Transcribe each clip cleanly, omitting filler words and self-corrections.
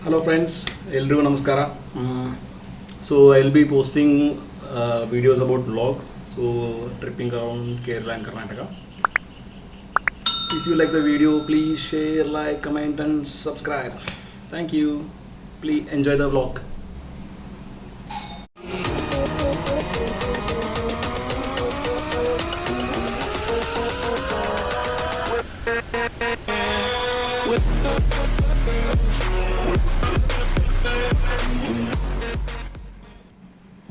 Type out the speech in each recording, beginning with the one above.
Hello friends, ಎಲ್ರಿಗೂ ನಮಸ್ಕಾರ. So I'll be posting videos about vlogs, so tripping around Kerala and Karnataka. If you like the video, please share, like, comment and subscribe. Thank you. Please enjoy the vlog.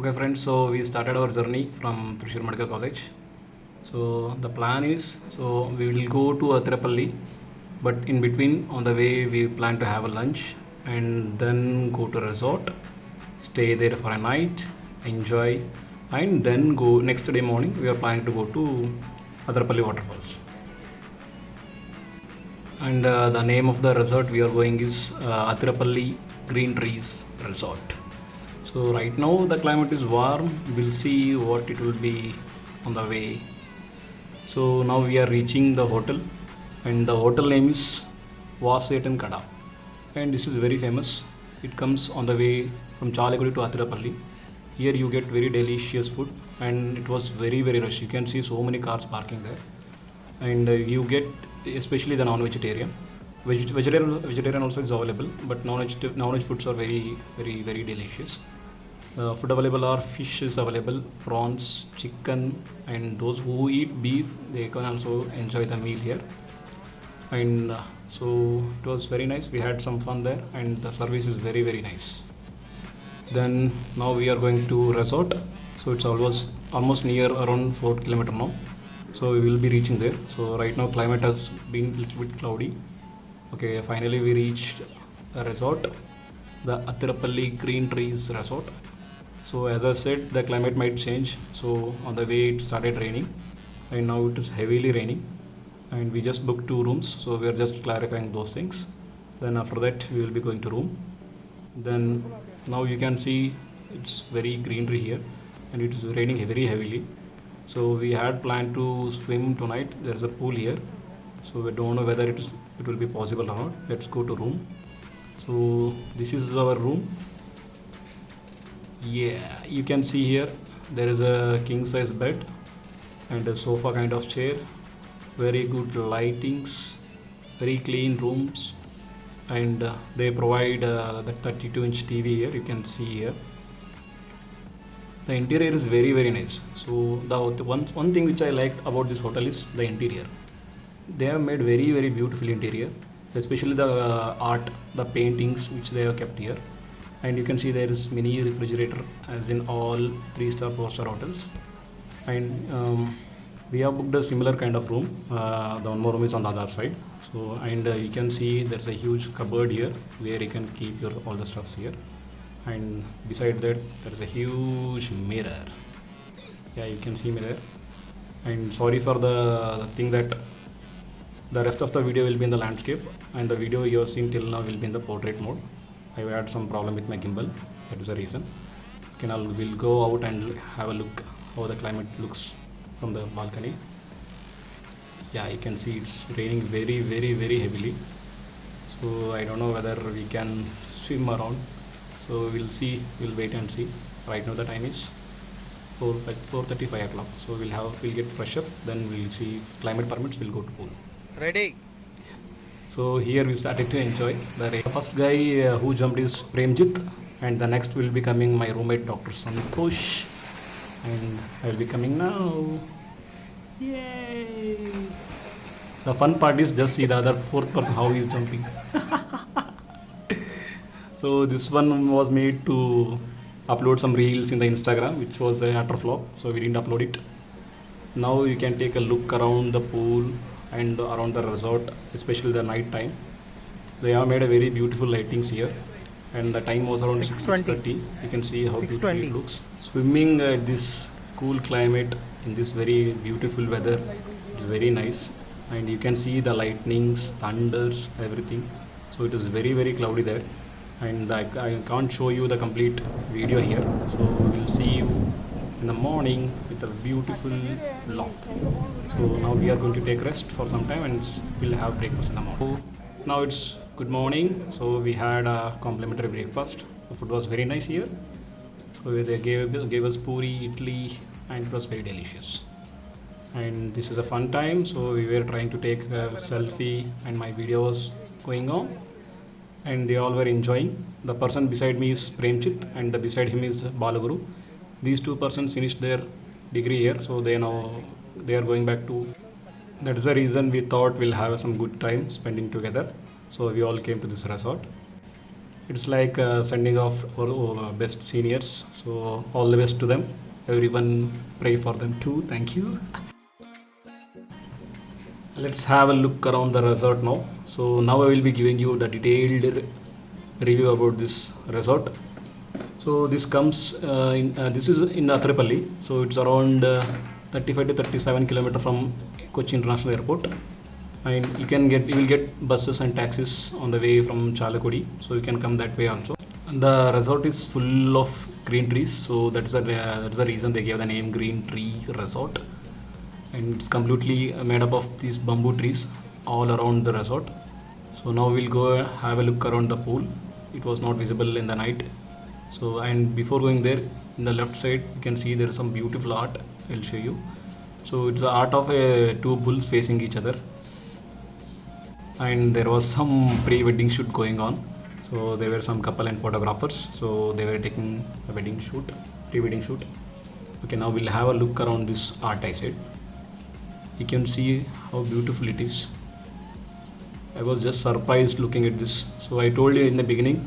Okay friends, so we started our journey from Thrissur Medical College. So the plan is, so we will go to Athirapalli, but in between on the way we plan to have a lunch and then go to a resort, stay there for a night, enjoy, and then go next day morning we are planning to go to Athirapalli waterfalls. And the name of the resort we are going is Athirapalli Green Trees Resort. So right now the climate is warm, we'll see what it will be on the way. So now we are reaching the hotel, and the hotel name is Vasetan Kada, and this is very famous. It comes on the way from Chalikudi to Athirapalli. Here you get very delicious food, and it was very rush. You can see so many cars parking there, and you get especially the non-vegetarian. Vegetarian also is available, but non-veg foods are very delicious. Food available are fish is available, prawns, chicken, and those who eat beef, they can also enjoy the meal here. And so it was very nice. We had some fun there, and the service is very nice. Then now we are going to resort. So it's almost near around 4 kilometer now. So we will be reaching there. So right now climate has been a little bit cloudy. Okay, finally we reached a resort, the Athirapalli Green Trees Resort. So as I said, the climate might change. So on the way it started raining, and now it is heavily raining, and we just booked 2 rooms. So we are just clarifying those things. Then after that we will be going to room. Then now you can see it's very greenery here, and it is raining very heavily. So we had planned to swim tonight. There is a pool here, so we don't know whether it will be possible or not. Let's go to room. So this is our room. Yeah, you can see here there is a king size bed and a sofa kind of chair, very good lightings, very clean rooms, and they provide the 32-inch TV here. You can see here the interior is very nice. So the one thing which I liked about this hotel is the interior. They have made very beautiful interior, especially the art, the paintings which they have kept here. And you can see there is mini refrigerator as in all 3-star 4-star hotels. And we have booked a similar kind of room. The one more room is on the other side. So and you can see there's a huge cupboard here where you can keep your all the stuffs here, and beside that there is a huge mirror. Yeah, you can see mirror. And sorry for the thing that the rest of the video will be in the landscape, and the video you have seen till now will be in the portrait mode. I had some problem with my gimbal, that is the reason. Okay, now we'll go out and have a look how the climate looks from the balcony. Yeah, you can see it's raining very heavily. So I don't know whether we can swim around. So we'll see, we'll wait and see. Right now the time is 4:35 o'clock. So we'll get fresh up, then we'll see if climate permits, we'll go to pool. Ready? So here we started to enjoy the rain. The first guy who jumped is Premjit, and the next will be coming my roommate Dr. Santosh, and I will be coming now. Yay! The fun part is just see the other 4th person how he is jumping. So this one was made to upload some reels in the Instagram, which was a utter flop, so we didn't upload it. Now you can take a look around the pool and around the resort, especially the night time. They have made a very beautiful lightings here, and the time was around 6:30. You can see how beautiful it looks. Swimming at this cool climate in this very beautiful weather is very nice, and you can see the lightnings, thunders, everything. So it is very cloudy there, and I can't show you the complete video here. So we'll see you in the morning with a beautiful vlog. So now we are going to take rest for some time, and we'll have breakfast in the morning. So now it's Good morning. So we had a complimentary breakfast. The food was very nice here. So they gave us puri, idli, and it was very delicious. And this is a fun time. So we were trying to take a selfie, and my video was going on, and they all were enjoying. The person beside me is Premchit, and beside him is Balaguru. These two persons finished their degree here, so they are going back to. That is the reason we thought we'll have some good time spending together. So we all came to this resort. It's like sending off our best seniors. So all the best to them. Everyone pray for them too. Thank you. Let's have a look around the resort now. So now I will be giving you the detailed review about this resort. So this comes this is in Athirapalli. So it's around 35 to 37 kilometers from Kochi International Airport, and you will get buses and taxis on the way from Chalakudi, so you can come that way also. And the resort is full of green trees, so that's the reason they gave the name Green Tree Resort. And it's completely made up of these bamboo trees all around the resort. So now we'll go have a look around the pool. It was not visible in the night. So, and before going there, in the left side you can see there is some beautiful art. I'll show you. So it's the art of two bulls facing each other, and there was some pre-wedding shoot going on. So there were some couple and photographers, so they were taking a wedding shoot, pre-wedding shoot. Okay, now we'll have a look around this art. I said you can see how beautiful it is. I was just surprised looking at this. So I told you in the beginning,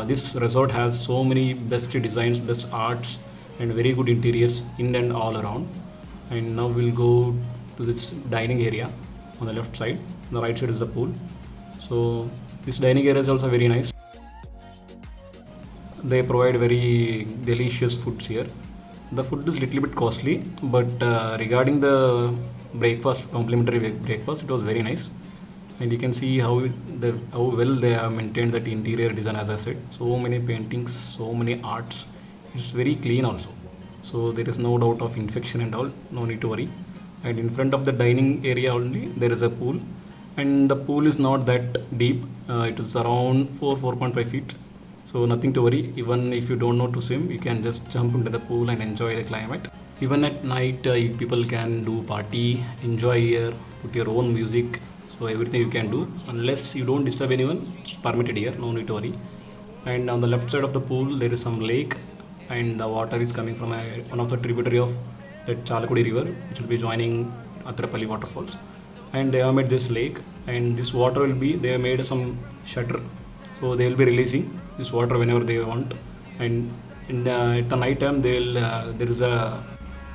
this resort has so many best designs, best arts, and very good interiors in and all around. And now we'll go to this dining area on the left side. On the right side is the pool. So this dining area is also very nice. They provide very delicious foods here. The food is little bit costly, but regarding the breakfast, complimentary breakfast, it was very nice. And you can see how well they have maintained that interior design. As I said, so many paintings, so many arts. It's very clean also, so there is no doubt of infection and all, no need to worry. And in front of the dining area only there is a pool, and the pool is not that deep. It is around 4.5 feet, so nothing to worry. Even if you don't know to swim, you can just jump into the pool and enjoy the climate. Even at night people can do party, enjoy here, put your own music. So everything you can do, unless you don't disturb anyone, it's permitted here, no need to worry. And on the left side of the pool there is some lake, and the water is coming from one of the tributary of the Chalakudi river, which will be joining Athirapalli waterfalls. And they have made this lake, and this water they have made some shutter, so they will be releasing this water whenever they want. And at the night time there is a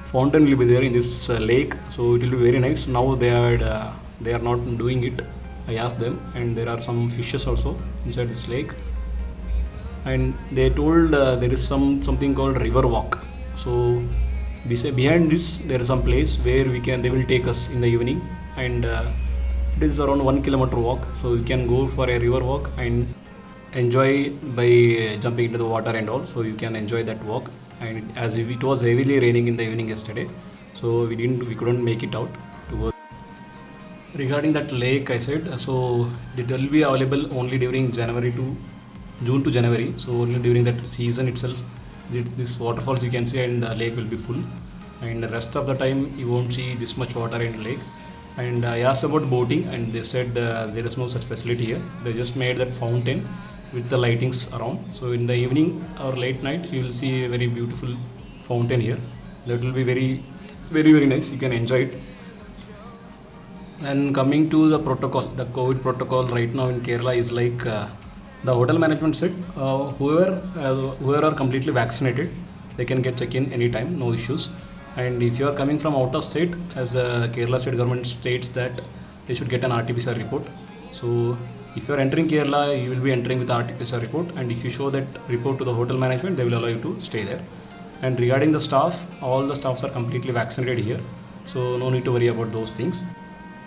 fountain will be there in this lake, so it will be very nice. Now they are not doing it. I asked them, and there are some fishes also inside this lake. And they told there is something called river walk. So behind this there is some place where they will take us in the evening, and it is around 1 kilometer walk. So you can go for a river walk and enjoy by jumping into the water and all. So you can enjoy that walk. And as if it was heavily raining in the evening yesterday, so we couldn't make it out to go. Regarding that lake, I said, so it will be available only during June to January. So only during that season itself, this waterfalls you can see, and the lake will be full. And the rest of the time you won't see this much water in the lake. And I asked about boating, and they said there is no such facility here. They just made that fountain with the lightings around. So in the evening or late night you will see a very beautiful fountain here. That will be very, very, very nice. You can enjoy it. And coming to the protocol, the COVID protocol right now in Kerala is like the hotel management said, whoever are completely vaccinated, they can get check-in anytime, no issues. And if you are coming from out of state, as the Kerala state government states that they should get an RT-PCR report. So if you are entering Kerala, you will be entering with the RT-PCR report, and if you show that report to the hotel management, they will allow you to stay there. And regarding the staff, all the staffs are completely vaccinated here, so no need to worry about those things.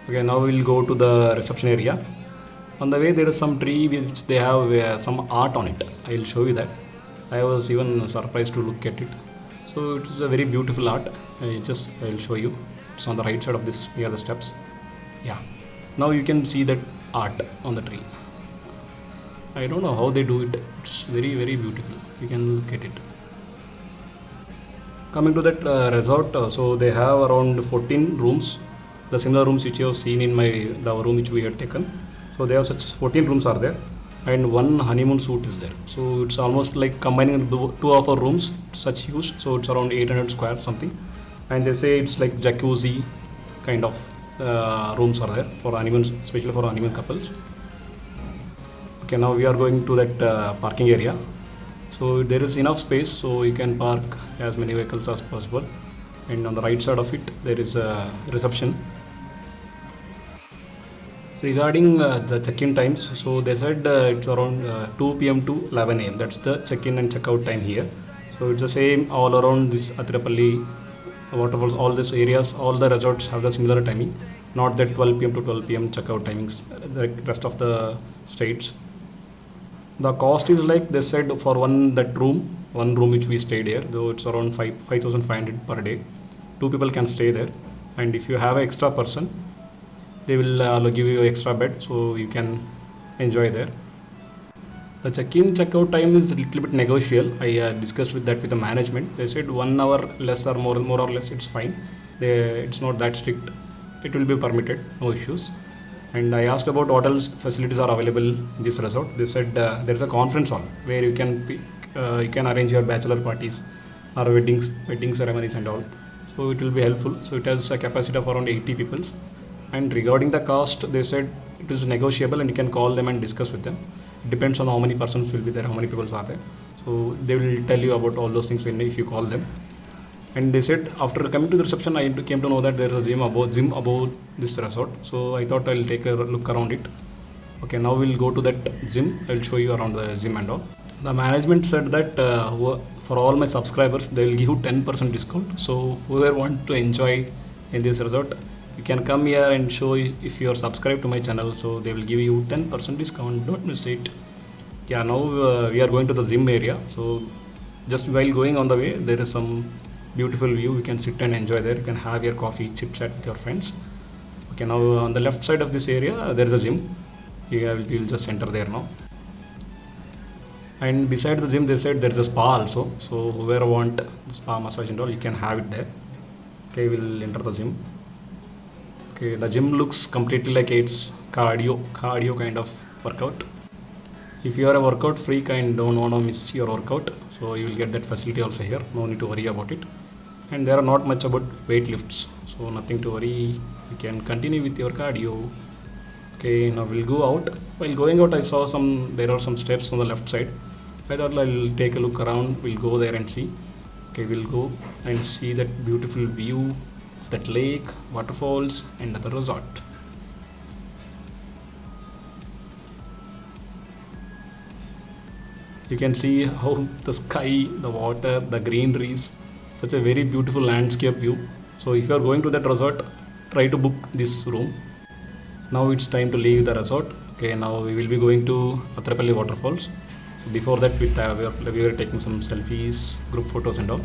Okay, now we will go to the reception area. On the way there is some tree which they have some art on it. I will show you that. I was even surprised to look at it. So it is a very beautiful art. I will show you. It's on the right side of this, near the steps. Yeah. Now you can see that art on the tree. I don't know how they do it. It's very very beautiful. You can look at it. Coming to that resort, so they have around 14 rooms, the similar rooms which you have seen in the room which we had taken. So they have such 14 rooms are there, and one honeymoon suite is there. So it's almost like combining two of our rooms, such huge. So it's around 800 square something, and they say it's like jacuzzi kind of rooms are there for honeymoon, especially for honeymoon couples. Okay, now we are going to that parking area. So there is enough space, so you can park as many vehicles as possible. And on the right side of it, there is a reception. Regarding the check-in times, so they said it's around 2 p.m. to 11 a.m. That's the check-in and check-out time here. So it's the same all around this Atirapalli waterfalls, all these areas, all the resorts have the similar timing. Not that 12 p.m. to 12 p.m. check-out timings, the rest of the states. The cost is like they said for one room which we stayed here, though it's around 5,500 per day. Two people can stay there, and if you have an extra person, they will give you extra bed, so you can enjoy there. The check-in check-out time is a little bit negotiable. I discussed with that with the management. They said 1 hour less or more or less it's fine. It's not that strict. It will be permitted, no issues. And I asked about what else facilities are available in this resort. They said there is a conference hall where you can arrange your bachelor parties or wedding ceremonies and all. So it will be helpful. So it has a capacity of around 80 people. And regarding the cost, they said it is negotiable and you can call them and discuss with them. It depends on how many persons will be there, how many people are there. So they will tell you about all those things when if you call them. And they said after coming to the reception, I came to know that there is a gym above this resort. So I thought I'll take a look around it. Okay, now we'll go to that gym. I'll show you around the gym and all. The management said that for all my subscribers, they will give you 10% discount. So whoever want to enjoy in this resort, you can come here and show if you are subscribed to my channel. So they will give you 10% discount. Don't miss it. Yeah, now we are going to the gym area. So just while going on the way, there is some beautiful view. You can sit and enjoy there. You can have your coffee, chit chat with your friends. Okay, now on the left side of this area there is a gym. You will just enter there now. And beside the gym they said there is a spa also. So whoever want spa massage and all, you can have it there. Okay, we'll enter the gym. Okay, the gym looks completely like it's cardio kind of workout. If you are a workout freak and don't want to miss your workout, so you will get that facility also here. No need to worry about it. And there are not much about weight lifts, so nothing to worry. You can continue with your cardio. Okay, now we'll go out. While going out, I saw there are some steps on the left side. I thought I'll take a look around. We'll go there and see. Okay, we'll go and see that beautiful view of that lake, waterfalls, and the resort. You can see how the sky, the water, the greeneries, such a very beautiful landscape view. So if you are going to that resort, try to book this room. Now it's time to leave the resort. Okay, now we will be going to Atirapalli waterfalls. So before that, we were taking some selfies, group photos and all.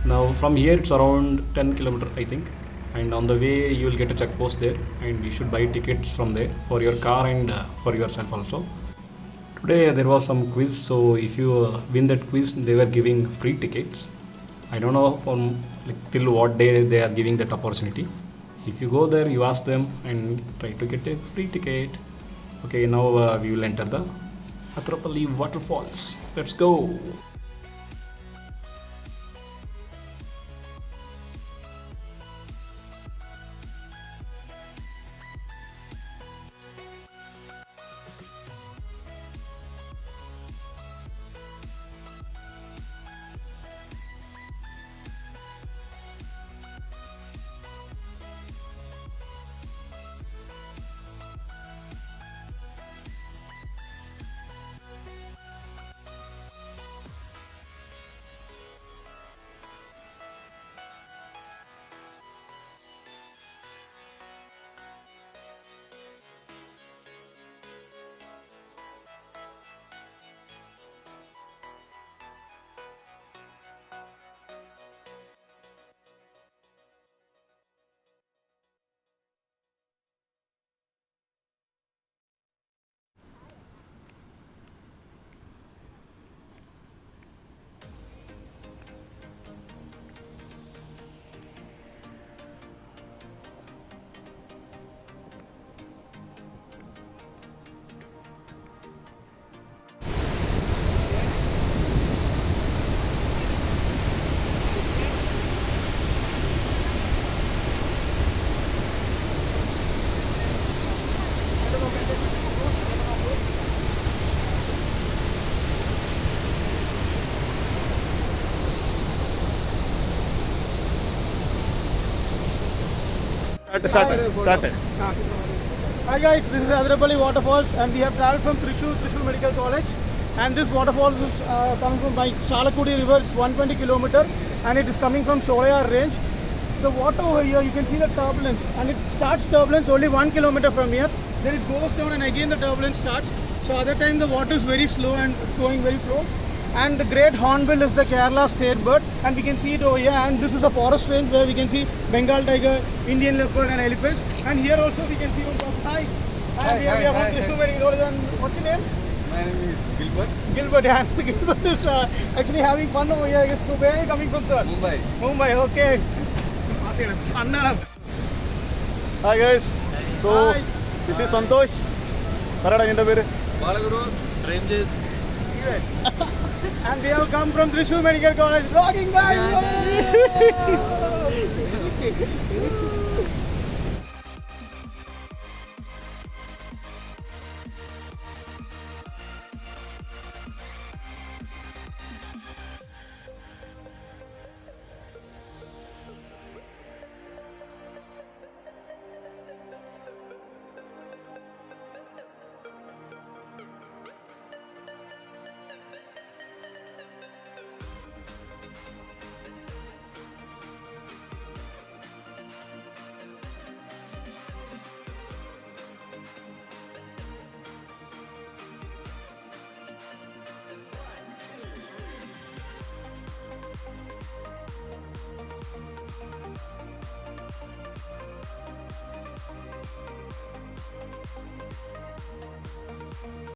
Now from here it's around 10 kilometers I think, and on the way you will get a check post there, and you should buy tickets from there for your car and for yourself also. Today there was some quiz, so if you win that quiz, they were giving free tickets. I don't know from till what day they are giving that opportunity. If you go there, you ask them and try to get a free ticket. Okay, now we will enter the Atirapalli waterfalls. Let's go. Start. Hi guys, this is Adrapalli Waterfalls and we have travelled from Thrissur Medical College, and this waterfalls is coming from by Chalakudi River. It's 120 km and it is coming from Sholeyar range. The water over here, you can see the turbulence, and it starts turbulence only 1 km from here, then it goes down and again the turbulence starts. So other time the water is very slow and going very slow. And the great hornbill is the Kerala state bird, and we can see it over here. And this is a forest range where we can see Bengal tiger, Indian leopard and elephants. And here also we can see one person. Hi. And we are from Thrissur Medical College. And what's your name? My name is Gilbert. Gilbert. And Gilbert is actually having fun over here. So where are you coming from, sir? Mumbai. Mumbai, okay. Hi guys. So Hi. this is Santosh. Balaguru, Premjit. And we have come from Thrissur Medical College. Vlogging guys.